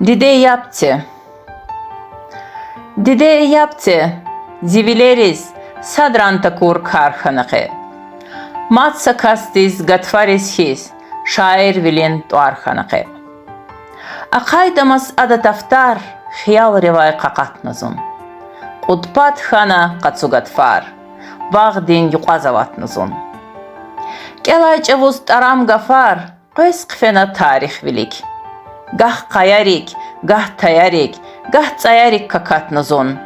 Dideyapte Zivileris Sadrantakur Karhanaqe Matsa Kastis Gatfaris His Şair Vilin Tuarhanaqe Aqaydamas adataftar Xiyal rivay qaqatnızın Qutpat xana qatsugatfar Bağdin yuqazavatnızın Kelaycavuz taram gafar Qız qfena tarix vilik Gah qayarik, gah tayarik, gah tsayarik kakatnızın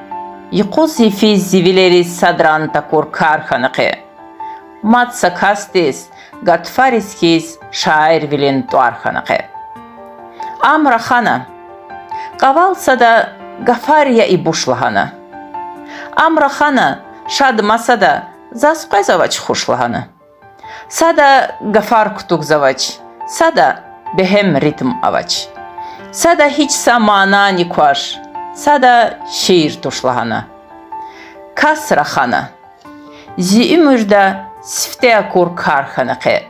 Yıquz ifiz zivileris sadrantakur karhanaqe Matsa kastis gatfaris his şair vilin tuarhanaqe Amra xana Qavalsa da gafariya ibuşlahana Amra xana şadmasa da zasqezavaç xuşlahana Sada gafar kutugzavaç Sada behem ritm avaç Sada hiç samana nikvaş Sada şiir tuşlahana Kasra xana Ziümürda sifteakur karhanaqe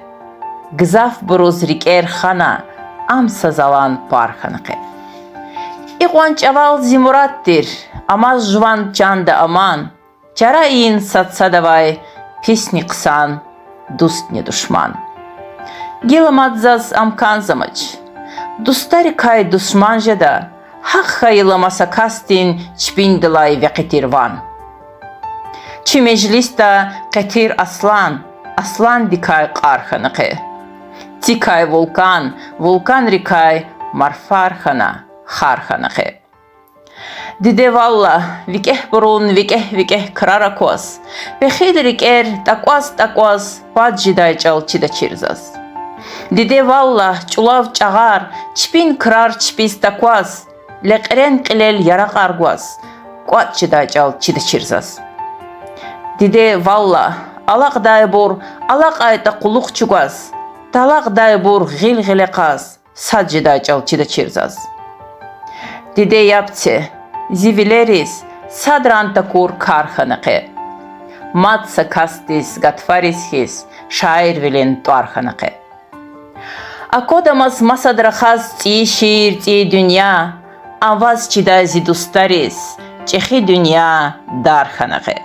Gzaf buruz riker xana Amsa zalan parhanaqe İqvanç aval zimurattir Amaz jvan canda aman Çara in satsa davay Pisni qısan Dust ne düşman Gilamadzaz amkan zamaç Dustari kay düşmanja da Haq hayılamasa kastin Çpindilay ve qitirvan Çi meclista Qitir aslan Aslan dikay qarhanaqe Tikay vulkan Vulkan rikay Marfarhana Harhanaqe Dide valla Vikeh burun vikeh krarakos Bexidrik takwas Padjiday çal çida çirzaz Dide valla Çulav çağar Çpin krar çpis takwas Leqren qilel yaraq argwas Quat çida çal çida çirzaz Dide valla Alaq daybur Alaq ayta quluq çugwas Talaq daybur gil qaz Sadjiday çal çida çirzaz Dide yapte Zivileris Sadrantakur karhanaqe Matsa kastis gatfaris his Şair vilin tuarhanaqe Akodamas masadraxaz Tsi şiir tsi dünya Avaz çida zidustaris Çehi dünya darhanaqe